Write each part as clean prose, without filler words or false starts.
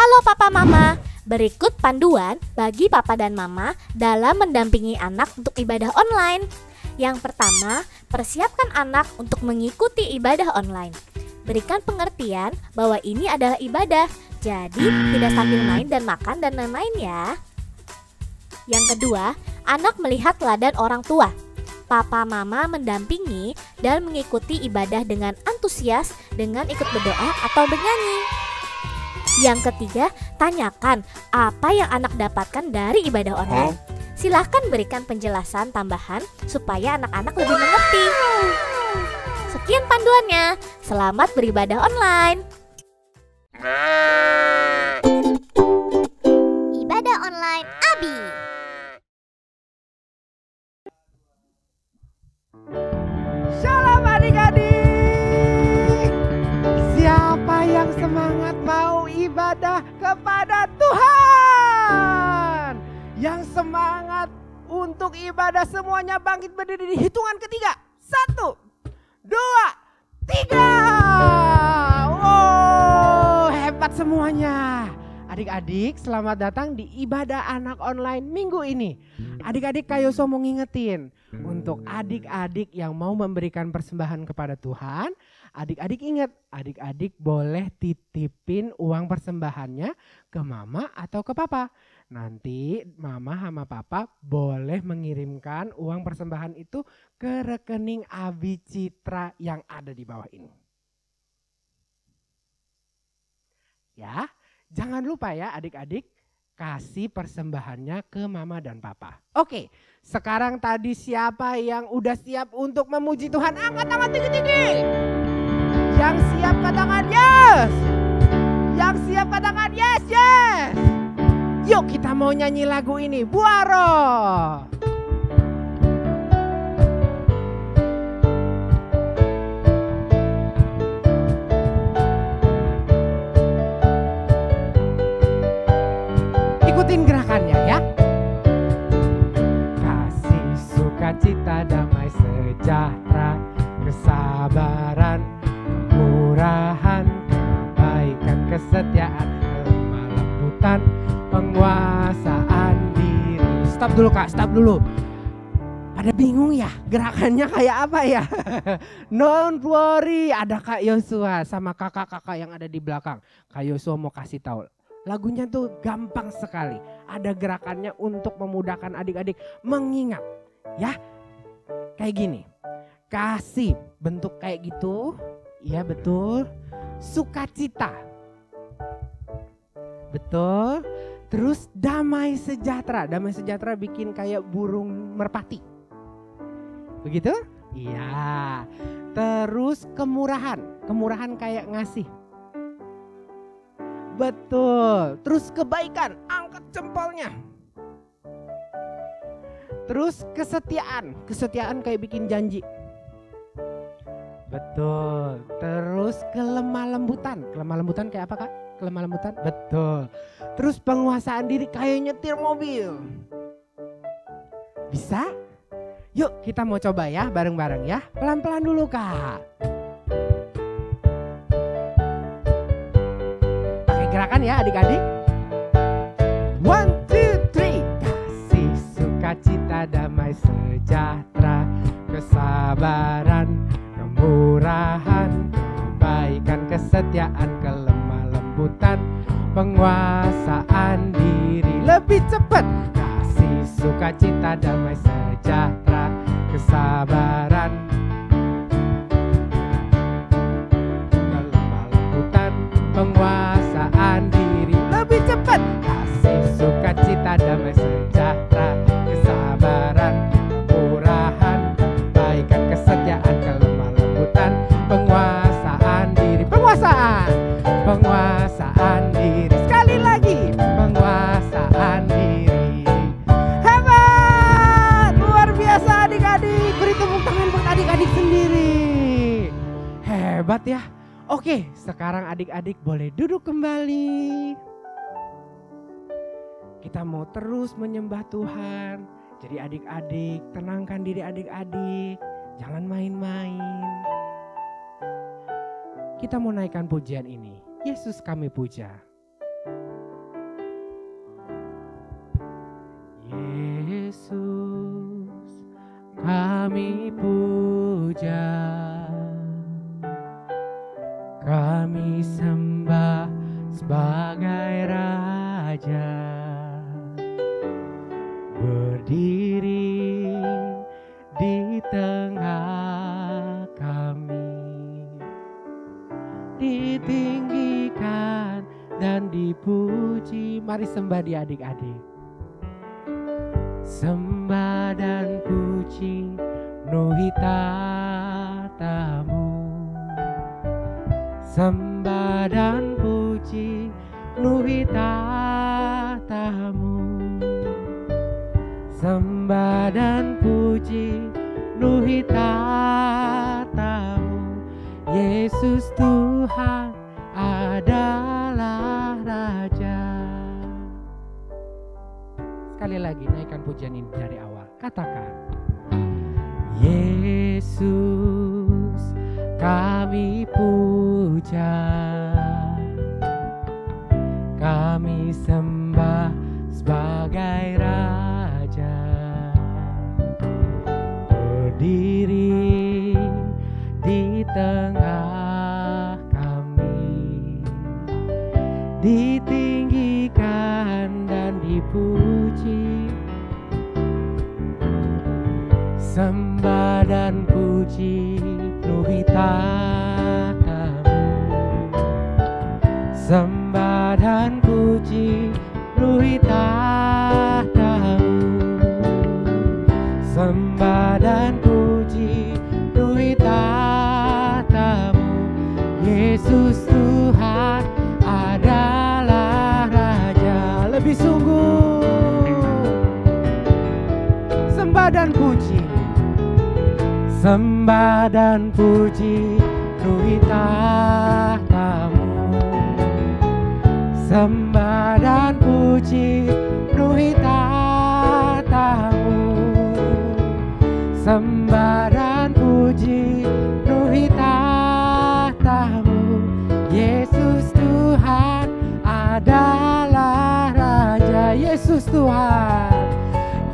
Halo Papa Mama, berikut panduan bagi Papa dan Mama dalam mendampingi anak untuk ibadah online. Yang pertama, persiapkan anak untuk mengikuti ibadah online. Berikan pengertian bahwa ini adalah ibadah, jadi tidak sambil main dan makan dan lain-lain ya. Yang kedua, anak melihat teladan orang tua. Papa Mama mendampingi dan mengikuti ibadah dengan antusias dengan ikut berdoa atau bernyanyi. Yang ketiga, tanyakan apa yang anak dapatkan dari ibadah online. Silahkan berikan penjelasan tambahan supaya anak-anak lebih mengerti. Sekian panduannya. Selamat beribadah online. Ibadah online Abi. Shalom adik-adik. Siapa yang semangat mau ibadah kepada Tuhan? Yang semangat untuk ibadah semuanya bangkit berdiri di hitungan ketiga. 1, 2, 3. Wow, hebat semuanya. Adik-adik, selamat datang di ibadah anak online minggu ini. Adik-adik, Kayoso mau ngingetin untuk adik-adik yang mau memberikan persembahan kepada Tuhan. Adik-adik ingat, adik-adik boleh titipin uang persembahannya ke mama atau ke papa. Nanti mama sama papa boleh mengirimkan uang persembahan itu ke rekening Abi Citra yang ada di bawah ini. Ya, jangan lupa ya adik-adik, kasih persembahannya ke mama dan papa. Oke, sekarang tadi siapa yang udah siap untuk memuji Tuhan? Angkat tangan tinggi-tinggi. Yang siap katakan yes. Yang siap katakan yes, yes. Yuk kita mau nyanyi lagu ini, Buaro. Ikutin gerakannya ya. Kasih, sukacita, damai, sejahtera, kesabaran, kemurahan, kebaikan, kesetiaan, lemah lembutan, penguasaan diri. Stop dulu Kak, stop dulu. Pada bingung ya gerakannya kayak apa ya? Don't worry, ada Kak Yosua sama kakak-kakak yang ada di belakang. Kak Yosua mau kasih tahu. Lagunya tuh gampang sekali. Ada gerakannya untuk memudahkan adik-adik mengingat. Ya, kayak gini. Kasih bentuk kayak gitu. Iya betul. Sukacita. Betul. Terus damai sejahtera. Damai sejahtera bikin kayak burung merpati. Begitu? Iya. Terus kemurahan. Kemurahan kayak ngasih. Betul. Terus kebaikan, angkat jempolnya. Terus kesetiaan. Kesetiaan kayak bikin janji. Betul. Terus kelemah lembutan. Kelemah lembutan kayak apa Kak? Kelemah lembutan? Betul. Terus penguasaan diri kayak nyetir mobil. Bisa? Yuk kita mau coba ya bareng-bareng ya. Pelan-pelan dulu Kak. Gerakan ya adik-adik. 1, 2, 3. Kasih, sukacita, damai, sejahtera, kesabaran, kemurahan, kebaikan, kesetiaan, kelemah lembutan, penguasaan diri. Lebih cepat. Kasih, sukacita, damai, sejahtera, kesabaran, kelemah lembutan, penguasaan diri. Lebih cepat. Kasih, sukacita, damai, sejahtera, kesabaran, kemurahan, kebaikan, kesetiaan, kelemah lembutan, penguasaan diri. Penguasaan diri. Sekali lagi, penguasaan diri. Hebat, luar biasa adik-adik. Beri tepuk tangan buat adik-adik sendiri. Hebat ya. Oke, sekarang adik-adik boleh duduk kembali. Kita mau terus menyembah Tuhan. Jadi adik-adik, tenangkan diri adik-adik. Jangan main-main. Kita mau naikkan pujian ini. Yesus kami puja. kami puja, kami sembah sebagai Raja, berdiri di tengah kami, ditinggikan dan dipuji. Mari sembah dia adik-adik. Sembah dan puji penuhi tatamu, sembah dan puji penuhi tatamu, sembah dan puji penuhi tatamu. Yesus Tuhan adalah Raja. Sekali lagi naikkan pujian ini dari awal. Katakan, Yesus kami puja, kami sembah sebagai Raja, berdiri di tengah kami, ditinggikan dan dipuji, sembah dan puji penuhi tatamu, sembah dan puji penuhi tatamu, sembah dan puji penuhi tatamu. Yesus Tuhan adalah Raja. Lebih sungguh sembah dan puji, sembah dan puji penuhi tahtamu, sembah dan puji penuhi tahtamu, sembah dan puji penuhi tahtamu. Yesus Tuhan adalah Raja. Yesus Tuhan,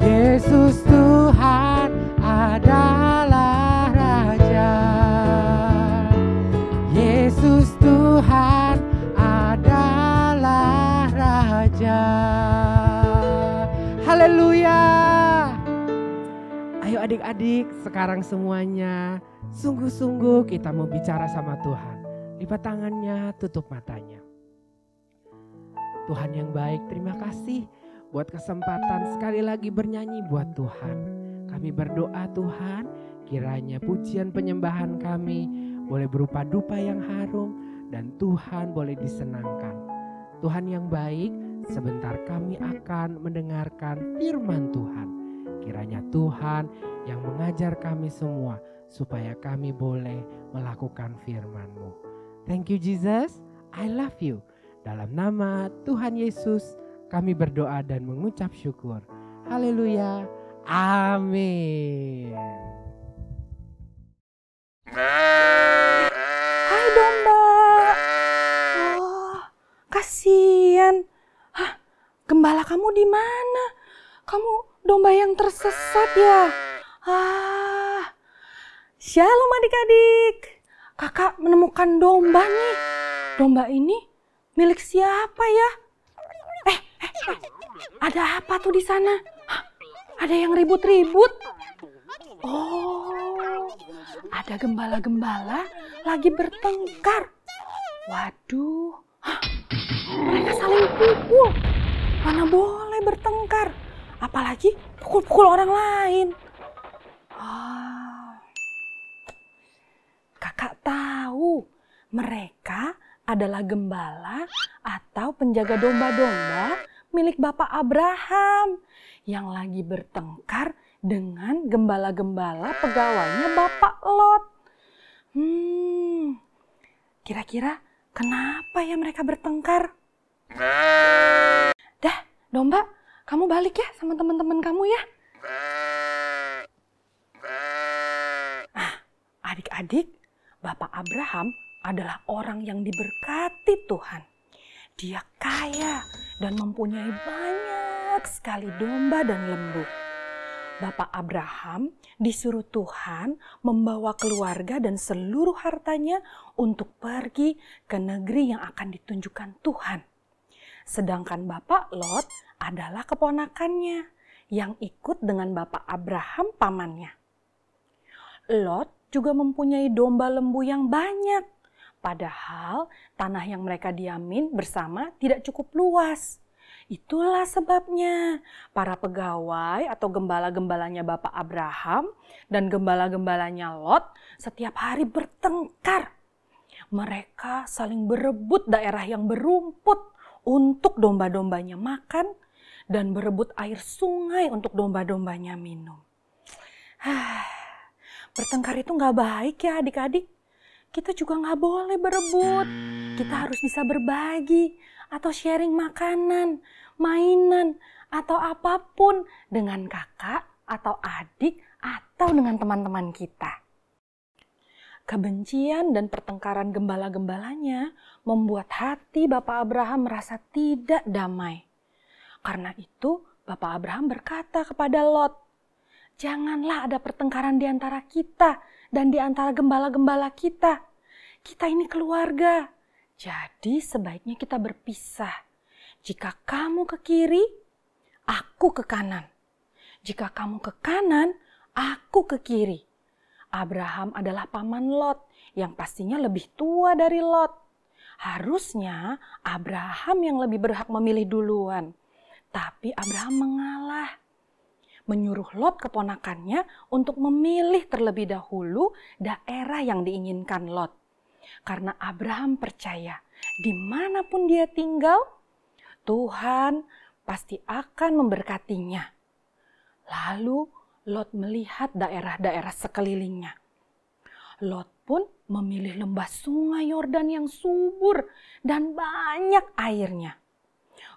Yesus Tuhan adalah Raja. Yesus Tuhan adalah Raja. Haleluya. Ayo adik-adik, sekarang semuanya sungguh-sungguh kita mau bicara sama Tuhan. Lipat tangannya, tutup matanya. Tuhan yang baik, terima kasih buat kesempatan sekali lagi bernyanyi buat Tuhan. Kami berdoa Tuhan, kiranya pujian penyembahan kami boleh berupa dupa yang harum dan Tuhan boleh disenangkan. Tuhan yang baik, sebentar kami akan mendengarkan firman Tuhan. Kiranya Tuhan yang mengajar kami semua supaya kami boleh melakukan firman-Mu. Thank you Jesus, I love you. Dalam nama Tuhan Yesus kami berdoa dan mengucap syukur. Haleluya. Amin. Hai domba. Oh, kasihan. Hah, gembala kamu di mana? Kamu domba yang tersesat ya? Shalom adik-adik. Kakak menemukan domba nih. Domba ini milik siapa ya? Ada apa tuh di sana? Hah, ada yang ribut-ribut. Oh, ada gembala-gembala lagi bertengkar. Waduh, hah, mereka saling pukul. Mana boleh bertengkar, apalagi pukul-pukul orang lain. Kakak tahu mereka adalah gembala atau penjaga domba-domba milik Bapak Abraham yang lagi bertengkar dengan gembala-gembala pegawainya Bapak Lot. Kira-kira kenapa ya mereka bertengkar? Dah, domba, kamu balik ya sama teman-teman kamu ya. Adik-adik, Bapak Abraham adalah orang yang diberkati Tuhan. Dia kaya dan mempunyai banyak sekali domba dan lembu. Bapak Abraham disuruh Tuhan membawa keluarga dan seluruh hartanya untuk pergi ke negeri yang akan ditunjukkan Tuhan. Sedangkan Bapak Lot adalah keponakannya yang ikut dengan Bapak Abraham pamannya. Lot juga mempunyai domba lembu yang banyak, padahal tanah yang mereka diamin bersama tidak cukup luas. Itulah sebabnya para pegawai atau gembala-gembalanya Bapak Abraham dan gembala-gembalanya Lot setiap hari bertengkar. Mereka saling berebut daerah yang berumput untuk domba-dombanya makan dan berebut air sungai untuk domba-dombanya minum. Bertengkar itu gak baik ya adik-adik. Kita juga gak boleh berebut. Kita harus bisa berbagi atau sharing makanan, mainan, atau apapun dengan kakak atau adik atau dengan teman-teman kita. Kebencian dan pertengkaran gembala-gembalanya membuat hati Bapak Abraham merasa tidak damai. Karena itu Bapak Abraham berkata kepada Lot, "Janganlah ada pertengkaran di antara kita dan di antara gembala-gembala kita. Kita ini keluarga. Jadi sebaiknya kita berpisah. Jika kamu ke kiri, aku ke kanan. Jika kamu ke kanan, aku ke kiri." Abraham adalah paman Lot yang pastinya lebih tua dari Lot. Harusnya Abraham yang lebih berhak memilih duluan. Tapi Abraham mengalah. Menyuruh Lot keponakannya untuk memilih terlebih dahulu daerah yang diinginkan Lot. Karena Abraham percaya dimanapun dia tinggal, Tuhan pasti akan memberkatinya. Lalu Lot melihat daerah-daerah sekelilingnya. Lot pun memilih lembah sungai Yordan yang subur dan banyak airnya.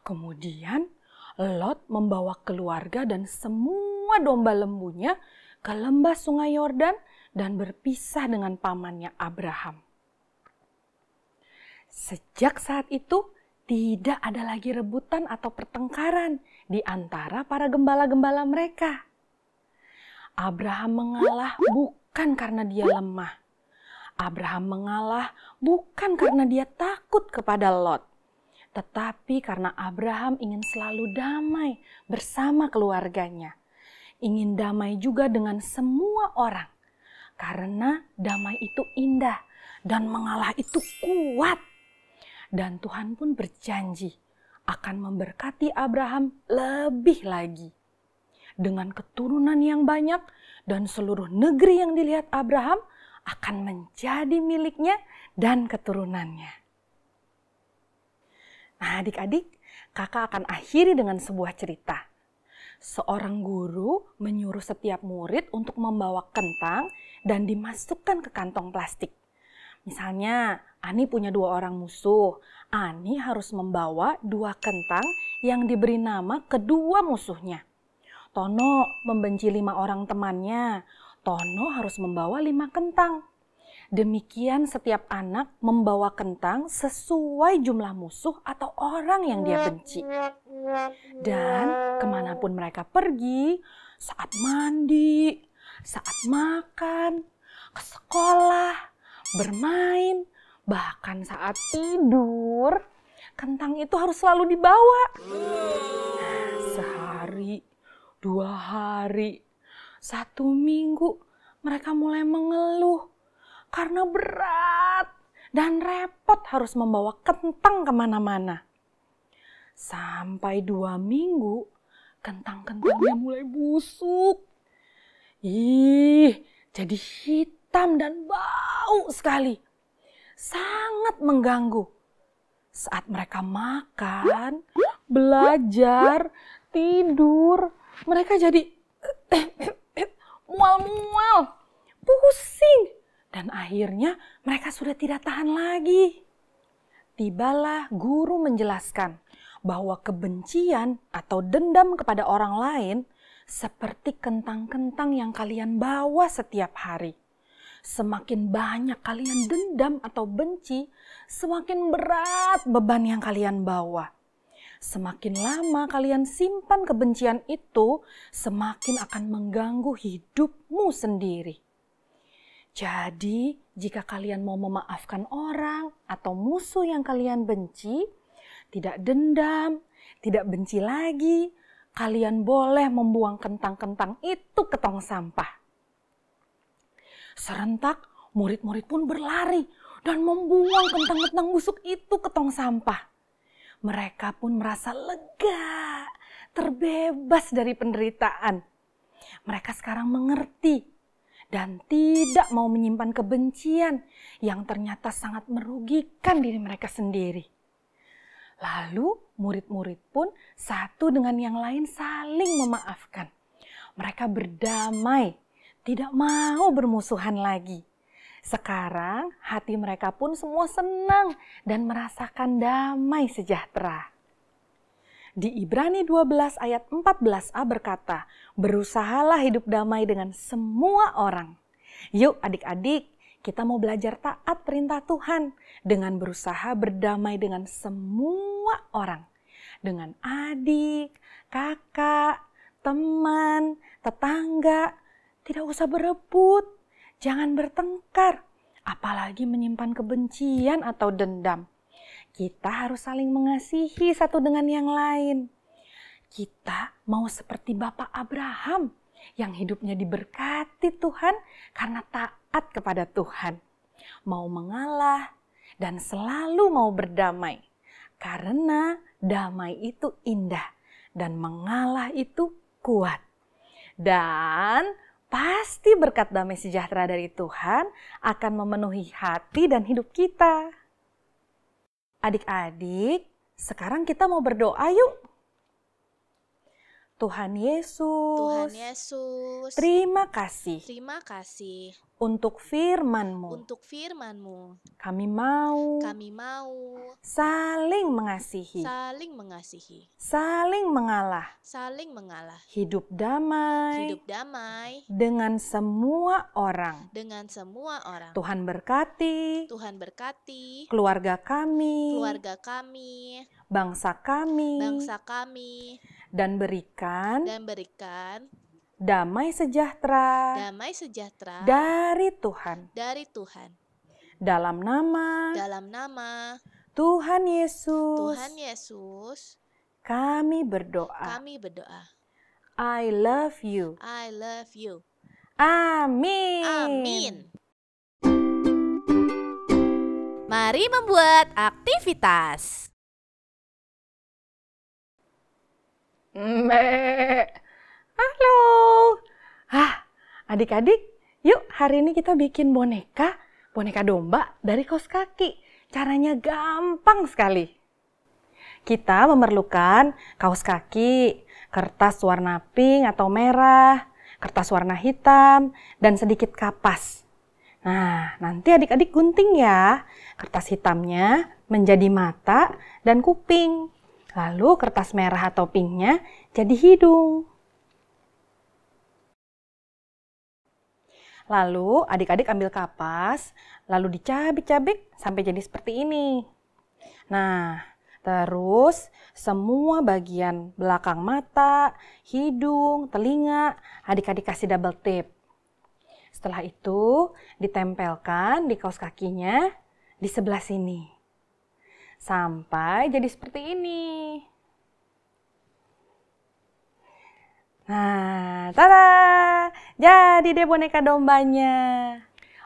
Kemudian Lot membawa keluarga dan semua domba lembunya ke lembah sungai Yordan dan berpisah dengan pamannya Abraham. Sejak saat itu tidak ada lagi rebutan atau pertengkaran di antara para gembala-gembala mereka. Abraham mengalah bukan karena dia lemah. Abraham mengalah bukan karena dia takut kepada Lot. Tetapi karena Abraham ingin selalu damai bersama keluarganya. Ingin damai juga dengan semua orang. Karena damai itu indah dan mengalah itu kuat. Dan Tuhan pun berjanji akan memberkati Abraham lebih lagi. Dengan keturunan yang banyak dan seluruh negeri yang dilihat Abraham akan menjadi miliknya dan keturunannya. Nah adik-adik, kakak akan akhiri dengan sebuah cerita. Seorang guru menyuruh setiap murid untuk membawa kentang dan dimasukkan ke kantong plastik. Misalnya, Ani punya 2 orang musuh. Ani harus membawa 2 kentang yang diberi nama kedua musuhnya. Tono membenci 5 orang temannya. Tono harus membawa 5 kentang. Demikian setiap anak membawa kentang sesuai jumlah musuh atau orang yang dia benci. Dan kemanapun mereka pergi, saat mandi, saat makan, ke sekolah, bermain, bahkan saat tidur, kentang itu harus selalu dibawa. Sehari, 2 hari, 1 minggu, mereka mulai mengeluh karena berat dan repot harus membawa kentang kemana-mana. Sampai 2 minggu, kentang-kentangnya mulai busuk. Jadi hitam dan bau sekali. Sangat mengganggu. Saat mereka makan, belajar, tidur, mereka jadi mual-mual, pusing. Dan akhirnya mereka sudah tidak tahan lagi. Tibalah guru menjelaskan bahwa kebencian atau dendam kepada orang lain seperti kentang-kentang yang kalian bawa setiap hari. Semakin banyak kalian dendam atau benci, semakin berat beban yang kalian bawa. Semakin lama kalian simpan kebencian itu, semakin akan mengganggu hidupmu sendiri. Jadi, jika kalian mau memaafkan orang atau musuh yang kalian benci, tidak dendam, tidak benci lagi, kalian boleh membuang kentang-kentang itu ke tong sampah. Serentak, murid-murid pun berlari dan membuang kentang-kentang busuk itu ke tong sampah. Mereka pun merasa lega, terbebas dari penderitaan. Mereka sekarang mengerti dan tidak mau menyimpan kebencian yang ternyata sangat merugikan diri mereka sendiri. Lalu murid-murid pun satu dengan yang lain saling memaafkan. Mereka berdamai, tidak mau bermusuhan lagi. Sekarang hati mereka pun semua senang dan merasakan damai sejahtera. Di Ibrani 12 ayat 14a berkata, berusahalah hidup damai dengan semua orang. Yuk adik-adik, kita mau belajar taat perintah Tuhan dengan berusaha berdamai dengan semua orang. Dengan adik, kakak, teman, tetangga. Tidak usah berebut. Jangan bertengkar, apalagi menyimpan kebencian atau dendam. Kita harus saling mengasihi satu dengan yang lain. Kita mau seperti Bapak Abraham yang hidupnya diberkati Tuhan karena taat kepada Tuhan. Mau mengalah dan selalu mau berdamai. Karena damai itu indah dan mengalah itu kuat. Dan pasti berkat damai sejahtera dari Tuhan akan memenuhi hati dan hidup kita. Adik-adik, sekarang kita mau berdoa yuk. Tuhan Yesus, terima kasih untuk firman-Mu. Kami mau saling mengasihi, saling mengalah, hidup damai dengan semua orang. Tuhan berkati keluarga kami, bangsa kami, dan berikan damai sejahtera dari Tuhan. Dalam nama Tuhan Yesus, kami berdoa. I love you. Amin. Mari membuat aktivitas. Halo. Adik-adik, yuk hari ini kita bikin boneka domba dari kaos kaki. Caranya gampang sekali. Kita memerlukan kaos kaki, kertas warna pink atau merah, kertas warna hitam, dan sedikit kapas. Nah, nanti adik-adik gunting ya. Kertas hitamnya menjadi mata dan kuping. Lalu kertas merah atau pinknya jadi hidung. Lalu adik-adik ambil kapas, lalu dicabik-cabik sampai jadi seperti ini. Nah, terus semua bagian belakang mata, hidung, telinga, adik-adik kasih double tape. Setelah itu ditempelkan di kaos kakinya di sebelah sini. Sampai jadi seperti ini. Nah, tada! Jadi deh boneka dombanya.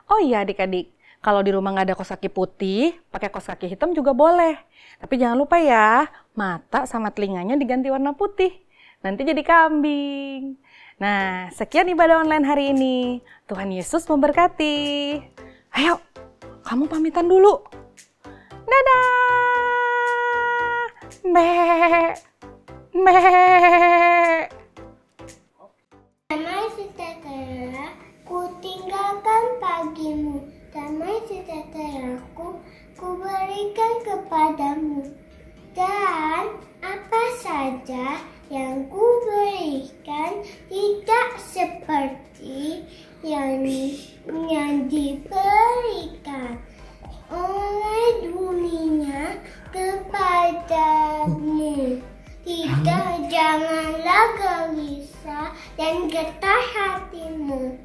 Oh iya adik-adik, kalau di rumah nggak ada kaos kaki putih, pakai kaos kaki hitam juga boleh. Tapi jangan lupa ya, mata sama telinganya diganti warna putih. Nanti jadi kambing. Nah, sekian ibadah online hari ini. Tuhan Yesus memberkati. Ayo, kamu pamitan dulu. Dadah! Damai sejahtera, ku tinggalkan pagimu. Damai sejahteraku, ku berikan kepadamu. Dan apa saja yang ku berikan tidak seperti yang diberikan oleh dunia kepadamu. Tidak, janganlah gelisah dan getah hatimu.